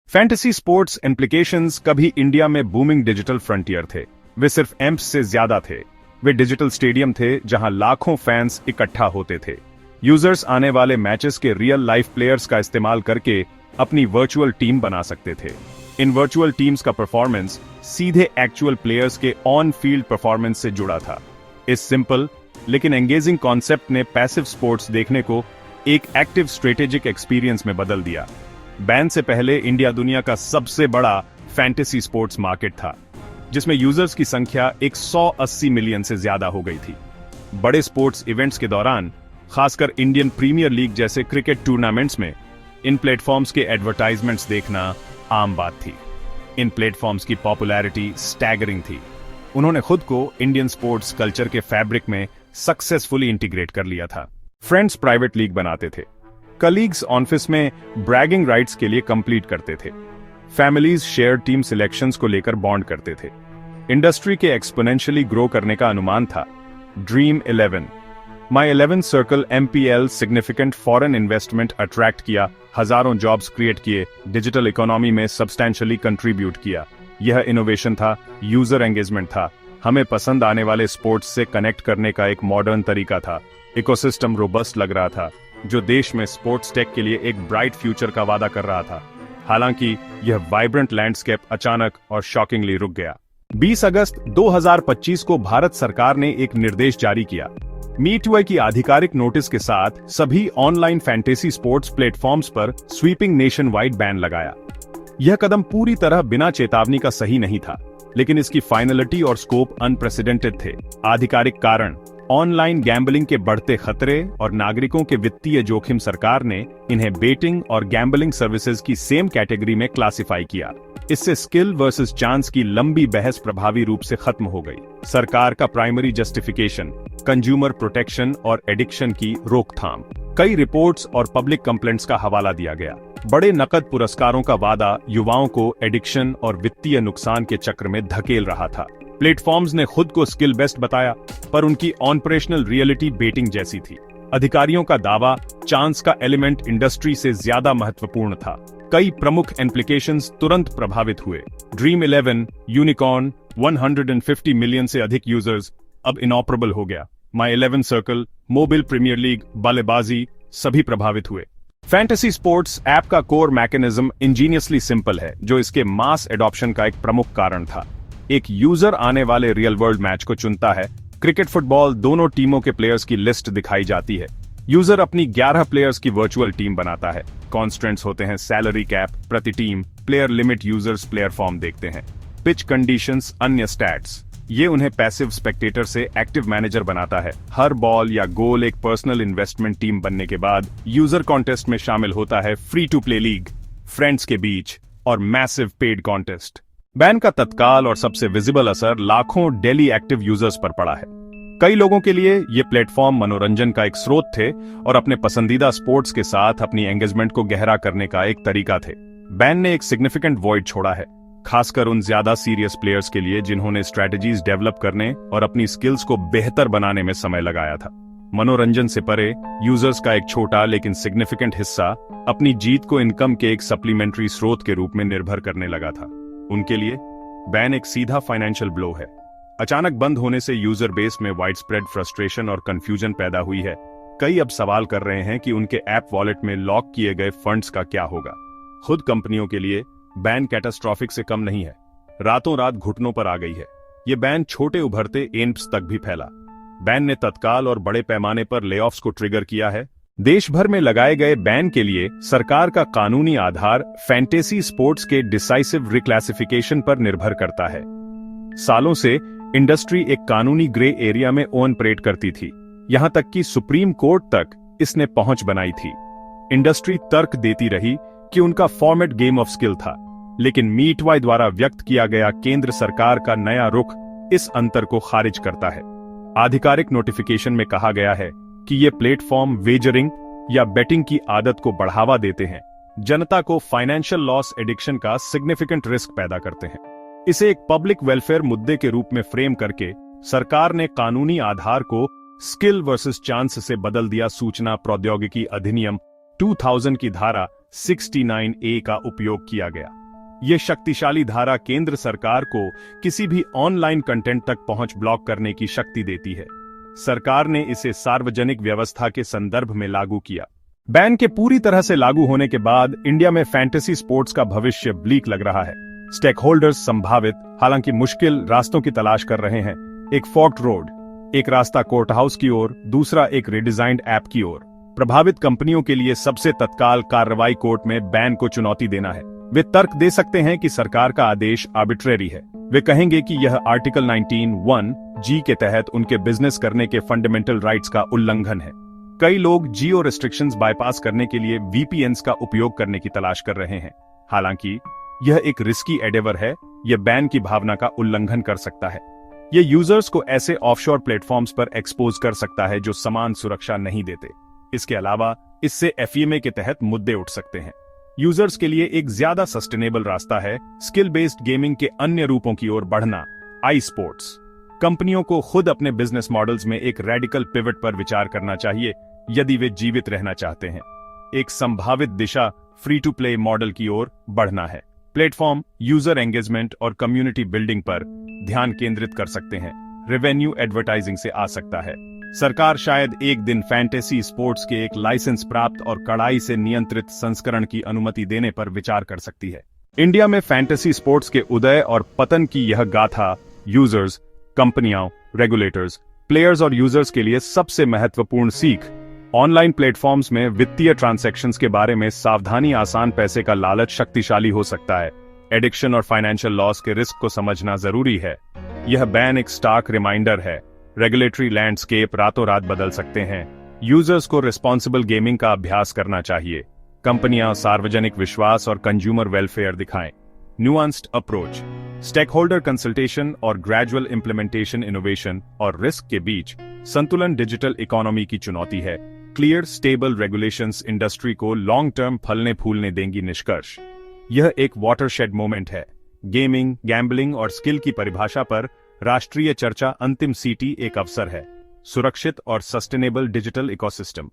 Fantasy sports implications कभी India में booming digital frontier थे। वे सिर्फ एम्प्स से ज्यादा थे। वे डिजिटल स्टेडियम थे जहां लाखों फैंस इकट्ठा होते थे। यूजर्स आने वाले मैचेस के रियल लाइफ प्लेयर्स का इस्तेमाल करके अपनी वर्चुअल टीम बना सकते थे। इन वर्चुअल टीम्स का परफॉर्मेंस सीधे एक्चुअल प्लेयर्स के ऑन फील्ड परफॉर्मेंस से जुड़ा था। इस सिंपल लेकिन एंगेजिंग कॉन्सेप्ट ने पैसिव स्पोर्ट्स देखने को एक एक्टिव स्ट्रेटेजिक एक्सपीरियंस में बदल दिया। बैन से पहले इंडिया दुनिया का सबसे बड़ा फैंटेसी स्पोर्ट्स मार्केट था, जिसमें यूजर्स की संख्या 180 मिलियन से ज्यादा हो गई थी। बड़े स्पोर्ट्स इवेंट्स के दौरान, खासकर इंडियन प्रीमियर लीग जैसे क्रिकेट टूर्नामेंट्स में, इन प्लेटफॉर्म्स के एडवर्टाइजमेंट्स देखना आम बात थी। इन प्लेटफॉर्म्स की पॉपुलैरिटी स्टैगरिंग थी। उन्होंने खुद को इंडियन स्पोर्ट्स कल्चर के फैब्रिक में सक्सेसफुली इंटीग्रेट कर लिया था। फ्रेंड्स प्राइवेट लीग बनाते थे, कलीग्स ऑफिस में ब्रैगिंग राइट्स के लिए कंप्लीट करते थे, फैमिलीज शेयर टीम सिलेक्शंस को लेकर बॉन्ड करते थे। इंडस्ट्री के एक्सपोनेंशियली ग्रो करने का अनुमान था। ड्रीम 11, माई 11 circle MPL significant foreign investment attract किया, हजारों जॉब्स क्रिएट किए, डिजिटल इकोनॉमी में सब्सटैंशियली कंट्रीब्यूट किया। यह इनोवेशन था, यूजर एंगेजमेंट था, हमें पसंद आने वाले स्पोर्ट्स से कनेक्ट करने का एक मॉडर्न तरीका था। इकोसिस्टम रोबस्ट लग रहा था, जो देश में स्पोर्ट्स टेक के लिए एक ब्राइट फ्यूचर का वादा कर रहा था। हालांकि यह वाइब्रेंट लैंडस्केप अचानक और शॉकिंगली रुक गया। 20 अगस्त 2025 को भारत सरकार ने एक निर्देश जारी किया। मीटवे की आधिकारिक नोटिस के साथ सभी ऑनलाइन फैंटेसी स्पोर्ट्स प्लेटफॉर्म्स पर स्वीपिंग नेशन वाइड बैन लगाया। यह कदम पूरी तरह बिना चेतावनी का सही नहीं था, लेकिन इसकी फाइनलिटी और स्कोप अनप्रेसिडेंटेड थे। आधिकारिक कारण, ऑनलाइन गैम्बलिंग के बढ़ते खतरे और नागरिकों के वित्तीय जोखिम। सरकार ने इन्हें बेटिंग और गैम्बलिंग सर्विसेज की सेम कैटेगरी में क्लासिफाई किया। इससे स्किल वर्सेस चांस की लंबी बहस प्रभावी रूप से खत्म हो गई। सरकार का प्राइमरी जस्टिफिकेशन, कंज्यूमर प्रोटेक्शन और एडिक्शन की रोकथाम। कई रिपोर्ट्स और पब्लिक कंप्लेंट्स का हवाला दिया गया। बड़े नकद पुरस्कारों का वादा युवाओं को एडिक्शन और वित्तीय नुकसान के चक्र में धकेल रहा था। प्लेटफॉर्म्स ने खुद को स्किल बेस्ट बताया, पर उनकी ऑपरेशनल रियलिटी बेटिंग जैसी थी। अधिकारियों का दावा, चांस का एलिमेंट इंडस्ट्री से ज्यादा महत्वपूर्ण था। कई प्रमुख इम्प्लीकेशंस तुरंत प्रभावित हुए। ड्रीम 11, यूनिकॉर्न, 150 मिलियन से अधिक यूजर्स अब इनऑपरेबल हो गया। माई 11 सर्कल, मोबाइल प्रीमियर लीग, बल्लेबाजी सभी प्रभावित हुए। फैंटेसी स्पोर्ट्स ऐप का कोर मैकेनिज्म इंजीनियसली सिंपल है, जो इसके मास एडॉप्शन का एक प्रमुख कारण था। एक यूजर आने वाले रियल वर्ल्ड मैच को चुनता है। क्रिकेट, फुटबॉल दोनों टीमों के प्लेयर्स की लिस्ट दिखाई जाती है। यूजर अपनी 11 प्लेयर्स की वर्चुअल टीम बनाता है। कॉन्स्टेंट्स होते हैं सैलरी कैप प्रति team, player limit, users player form देखते हैं, पिच कंडीशंस, अन्य स्टैट्स। ये उन्हें पैसिव स्पेक्टेटर से एक्टिव मैनेजर बनाता है। हर बॉल या गोल एक पर्सनल इन्वेस्टमेंट टीम बनने के बाद यूजर कॉन्टेस्ट में शामिल होता है। Free to play league, friends के बीच और मैसिव पेड कॉन्टेस्ट। बैन का तत्काल और सबसे विजिबल असर लाखों डेली एक्टिव यूजर्स पर पड़ा है। कई लोगों के लिए ये प्लेटफॉर्म मनोरंजन का एक स्रोत थे और अपने पसंदीदा स्पोर्ट्स के साथ अपनी एंगेजमेंट को गहरा करने का एक तरीका थे। बैन ने एक सिग्निफिकेंट वॉइड छोड़ा है, खासकर उन ज्यादा सीरियस प्लेयर्स के लिए जिन्होंने स्ट्रैटेजीज डेवलप करने और अपनी स्किल्स को बेहतर बनाने में समय लगाया था। मनोरंजन से परे, यूजर्स का एक छोटा लेकिन सिग्निफिकेंट हिस्सा अपनी जीत को इनकम के एक सप्लीमेंट्री स्रोत के रूप में निर्भर करने लगा था। उनके लिए बैन एक सीधा फाइनेंशियल ब्लो है। अचानक बंद होने से यूजर बेस में वाइडस्प्रेड फ्रस्ट्रेशन और कंफ्यूजन पैदा हुई है। कई अब सवाल कर रहे हैं कि उनके ऐप वॉलेट में लॉक किए गए फंड्स का क्या होगा। खुद कंपनियों के लिए बैन कैटास्ट्रॉफिक से कम नहीं है, रातों रात घुटनों पर आ गई है। ये बैन छोटे उभरते एम्प्स तक भी फैला। बैन ने तत्काल और बड़े पैमाने पर लेऑफ्स को ट्रिगर किया है। देश भर में लगाए गए बैन के लिए सरकार का कानूनी आधार फैंटेसी स्पोर्ट्स के डिसाइसिव रिक्लासिफिकेशन पर निर्भर करता है। सालों से इंडस्ट्री एक कानूनी ग्रे एरिया में ऑपरेट करती थी, यहां तक कि सुप्रीम कोर्ट तक इसने पहुंच बनाई थी। इंडस्ट्री तर्क देती रही कि उनका फॉर्मेट गेम ऑफ स्किल था, लेकिन मीटवाई द्वारा व्यक्त किया गया केंद्र सरकार का नया रुख इस अंतर को खारिज करता है। आधिकारिक नोटिफिकेशन में कहा गया है कि ये प्लेटफॉर्म वेजरिंग या बेटिंग की आदत को बढ़ावा देते हैं, जनता को फाइनेंशियल लॉस एडिक्शन का सिग्निफिकेंट रिस्क पैदा करते हैं। इसे एक पब्लिक वेलफेयर मुद्दे के रूप में फ्रेम करके सरकार ने कानूनी आधार को स्किल वर्सेस चांस से बदल दिया। सूचना प्रौद्योगिकी अधिनियम 2000 की धारा 69A का उपयोग किया गया। यह शक्तिशाली धारा केंद्र सरकार को किसी भी ऑनलाइन कंटेंट तक पहुंच ब्लॉक करने की शक्ति देती है। सरकार ने इसे सार्वजनिक व्यवस्था के संदर्भ में लागू किया। बैन के पूरी तरह से लागू होने के बाद इंडिया में फैंटेसी स्पोर्ट्स का भविष्य ब्लीक लग रहा है। स्टेक होल्डर्स संभावित, हालांकि मुश्किल रास्तों की तलाश कर रहे हैं। एक फोर्क्ड रोड, एक रास्ता कोर्ट हाउस की ओर, दूसरा एक रिडिजाइंड ऐप की ओर। प्रभावित कंपनियों के लिए सबसे तत्काल कार्रवाई कोर्ट में बैन को चुनौती देना है। वे तर्क दे सकते हैं कि सरकार का आदेश आर्बिट्रेरी है। वे कहेंगे कि यह आर्टिकल 19(1)(g) के तहत उनके बिजनेस करने के फंडामेंटल राइट्स का उल्लंघन है। कई लोग जियो रेस्ट्रिक्शंस बाईपास करने के लिए VPNs का उपयोग करने की तलाश कर रहे हैं। हालांकि यह एक रिस्की एडेवर है, यह बैन की भावना का उल्लंघन कर सकता है। यह यूजर्स को ऐसे ऑफशोर प्लेटफॉर्म्स पर एक्सपोज कर सकता है जो समान सुरक्षा नहीं देते। इसके अलावा इससे FEMA के तहत मुद्दे उठ सकते हैं। यूजर्स के लिए एक ज्यादा सस्टेनेबल रास्ता है स्किल बेस्ड गेमिंग के अन्य रूपों की ओर बढ़ना, आई स्पोर्ट्स। कंपनियों को खुद अपने बिजनेस मॉडल्स में एक रेडिकल पिवट पर विचार करना चाहिए यदि वे जीवित रहना चाहते हैं। एक संभावित दिशा फ्री टू प्ले मॉडल की ओर बढ़ना है। प्लेटफॉर्म यूजर एंगेजमेंट और कम्युनिटी बिल्डिंग पर ध्यान केंद्रित कर सकते हैं। रेवेन्यू एडवर्टाइजिंग से आ सकता है। सरकार शायद एक दिन फैंटेसी स्पोर्ट्स के एक लाइसेंस प्राप्त और कड़ाई से नियंत्रित संस्करण की अनुमति देने पर विचार कर सकती है। इंडिया में फैंटेसी स्पोर्ट्स के उदय और पतन की यह गाथा यूजर्स, कंपनियां, रेगुलेटर्स, प्लेयर्स और यूजर्स के लिए सबसे महत्वपूर्ण सीख। ऑनलाइन प्लेटफॉर्म्स में वित्तीय ट्रांजैक्शंस के बारे में सावधानी, आसान पैसे का लालच शक्तिशाली हो सकता है। एडिक्शन और फाइनेंशियल लॉस के रिस्क को समझना जरूरी है। यह बैन एक स्टार्क रिमाइंडर है। रेगुलेटरी लैंडस्केप रातों रात बदल सकते हैं। यूजर्स को रिस्पॉन्सिबल गेमिंग का अभ्यास करना चाहिए। कंपनियां सार्वजनिक विश्वास और कंज्यूमर वेलफेयर दिखाएं। Nuanced approach, stakeholder consultation और ग्रेजुअल इंप्लीमेंटेशन, इनोवेशन और रिस्क के बीच संतुलन डिजिटल इकोनॉमी की चुनौती है। क्लियर स्टेबल रेगुलेशंस इंडस्ट्री को लॉन्ग टर्म फलने फूलने देंगी। निष्कर्ष, यह एक वाटरशेड मोमेंट है। गेमिंग, गैम्बलिंग और स्किल की परिभाषा पर राष्ट्रीय चर्चा अंतिम सीटी एक अवसर है। सुरक्षित और सस्टेनेबल डिजिटल इकोसिस्टम।